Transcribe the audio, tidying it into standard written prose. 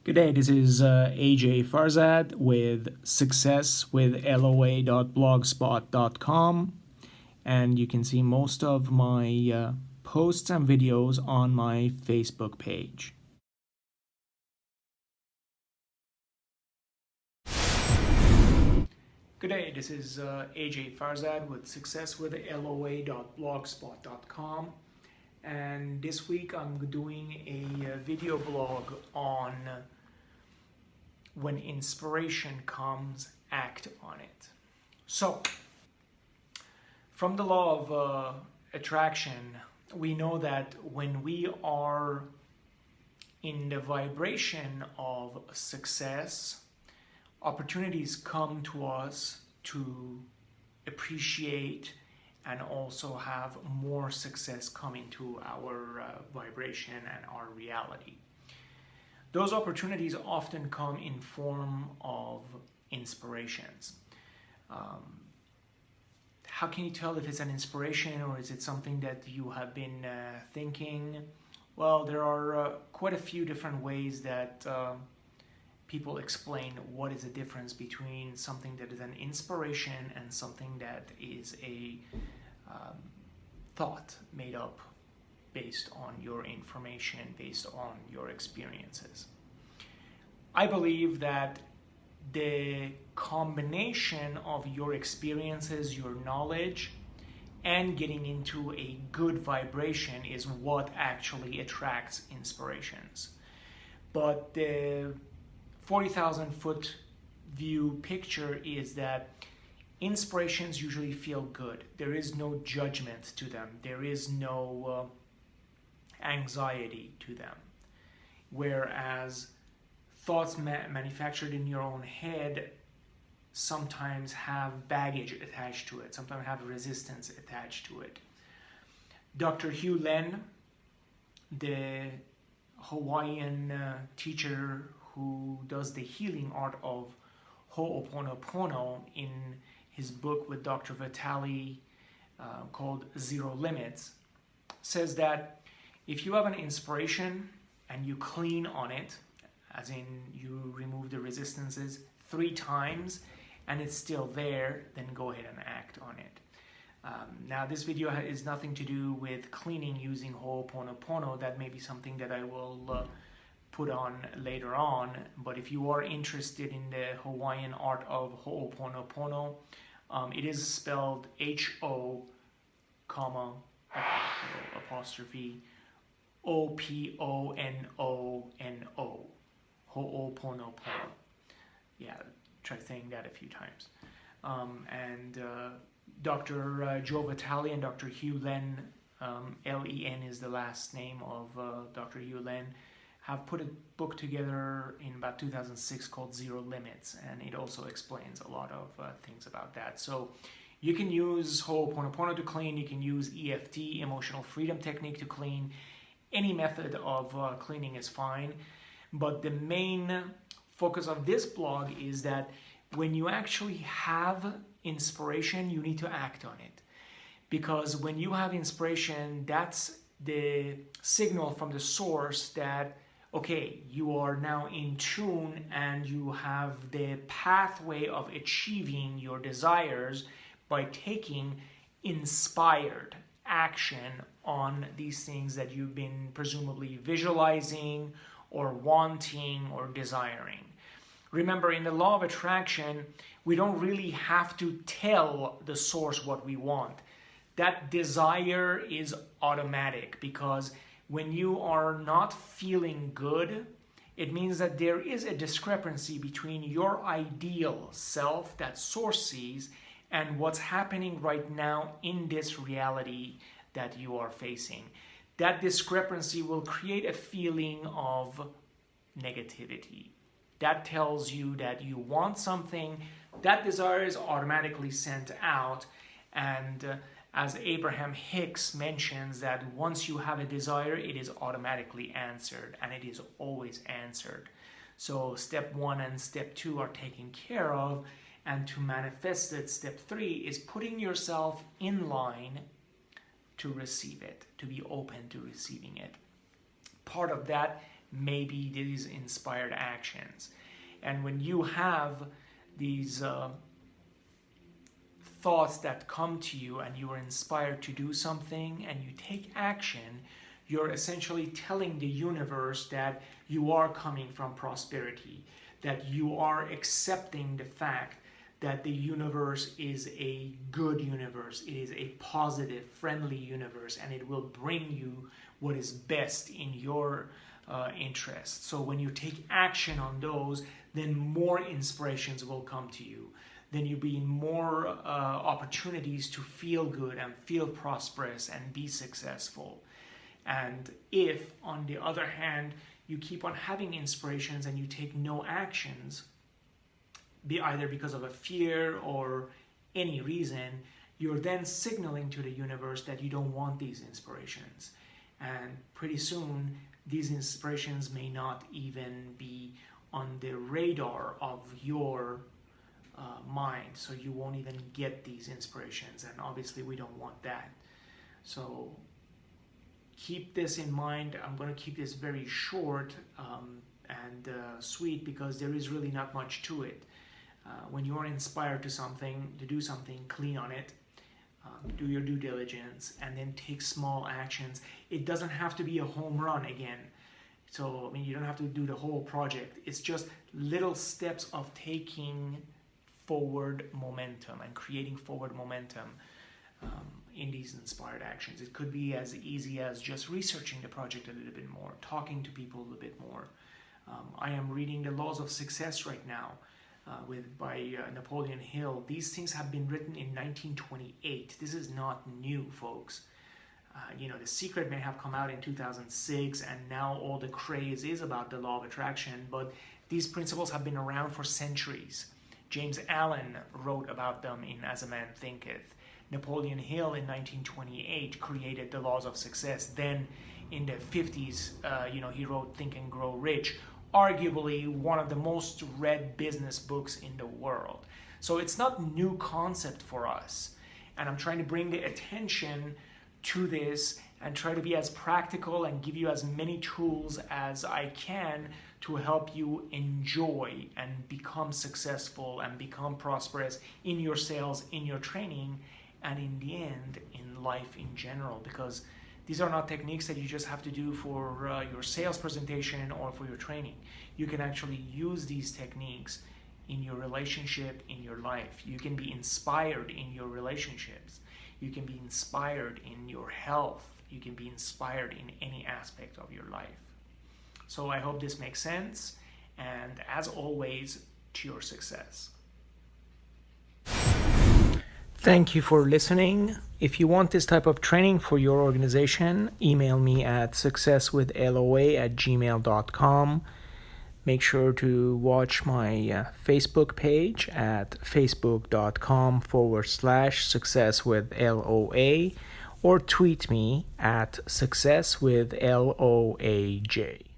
Good day, this is AJ FARZAD with successwithloa.blogspot.com, and you can see most of my posts and videos on my Facebook page. Good day, this is AJ FARZAD with successwithloa.blogspot.com, and this week I'm doing a video blog on when inspiration comes, act on it. So, from the law of attraction, we know that when we are in the vibration of success, opportunities come to us to appreciate and also have more success come into our vibration and our reality. Those opportunities often come in form of inspirations. How can you tell if it's an inspiration or is it something that you have been thinking? Well, there are quite a few different ways that people explain what is the difference between something that is an inspiration and something that is a thought made up based on your information, based on your experiences. I believe that the combination of your experiences, your knowledge, and getting into a good vibration is what actually attracts inspirations. But the 40,000 foot view picture is that inspirations usually feel good. There is no judgment to them. There is no anxiety to them. Whereas thoughts manufactured in your own head sometimes have baggage attached to it, sometimes have resistance attached to it. Dr. Hugh Len, the Hawaiian teacher who does the healing art of Ho'oponopono, in his book with Dr. Vitali called Zero Limits, says that if you have an inspiration and you clean on it, as in you remove the resistances 3 times and it's still there, then go ahead and act on it. Now this video is nothing to do with cleaning using Ho'oponopono. That may be something that I will put on later on, but if you are interested in the Hawaiian art of Ho'oponopono, it is spelled H-O, apostrophe O-P-O-N-O-N-O, Ho'oponopono. Yeah, try saying that a few times. Dr. Joe Vitale and Dr. Hugh Len, L-E-N is the last name of Dr. Hugh Len, have put a book together in about 2006 called Zero Limits, and it also explains a lot of things about that. So you can use Ho'oponopono to clean, you can use EFT, Emotional Freedom Technique, to clean. Any method of cleaning is fine, but the main focus of this blog is that when you actually have inspiration, you need to act on it. Because when you have inspiration, that's the signal from the source that, okay, you are now in tune and you have the pathway of achieving your desires by taking inspired action on these things that you've been presumably visualizing or wanting or desiring. Remember, in the law of attraction, we don't really have to tell the source what we want. That desire is automatic, because when you are not feeling good, it means that there is a discrepancy between your ideal self that source sees and what's happening right now in this reality that you are facing. That discrepancy will create a feeling of negativity. That tells you that you want something, that desire is automatically sent out, and as Abraham Hicks mentions, that once you have a desire, it is automatically answered, and it is always answered. So step 1 and step 2 are taken care of, and to manifest it, step 3 is putting yourself in line to receive it, to be open to receiving it. Part of that maybe these inspired actions. And when you have these thoughts that come to you and you are inspired to do something and you take action, you're essentially telling the universe that you are coming from prosperity, that you are accepting the fact that the universe is a good universe, it is a positive, friendly universe, and it will bring you what is best in your interest. So when you take action on those, then more inspirations will come to you. Then you'll be in more opportunities to feel good and feel prosperous and be successful. And if, on the other hand, you keep on having inspirations and you take no actions, be either because of a fear or any reason, you're then signaling to the universe that you don't want these inspirations. And pretty soon, these inspirations may not even be on the radar of your mind, so you won't even get these inspirations, and obviously we don't want that. So keep this in mind. I'm going to keep this very short and sweet, because there is really not much to it. When you are inspired to do something, clean on it, do your due diligence, and then take small actions. It doesn't have to be a home run again. So, I mean, you don't have to do the whole project. It's just little steps of taking forward momentum and creating forward momentum in these inspired actions. It could be as easy as just researching the project a little bit more, talking to people a little bit more. I am reading The Laws of Success right now by Napoleon Hill. These things have been written in 1928. This is not new, folks. The Secret may have come out in 2006, and now all the craze is about the law of attraction, but these principles have been around for centuries. James Allen wrote about them in As a Man Thinketh. Napoleon Hill in 1928 created the laws of success. Then in the 50s, he wrote Think and Grow Rich, arguably one of the most read business books in the world. So it's not a new concept for us. And I'm trying to bring the attention to this and try to be as practical and give you as many tools as I can to help you enjoy and become successful and become prosperous in your sales, in your training, and in the end, in life in general. Because these are not techniques that you just have to do for your sales presentation or for your training. You can actually use these techniques in your relationship, in your life. You can be inspired in your relationships. You can be inspired in your health. You can be inspired in any aspect of your life. So I hope this makes sense, and as always, to your success. Thank you for listening. If you want this type of training for your organization, email me at successwithloa@gmail.com. Make sure to watch my Facebook page at facebook.com/successwithloa, or tweet me at successwithloaj.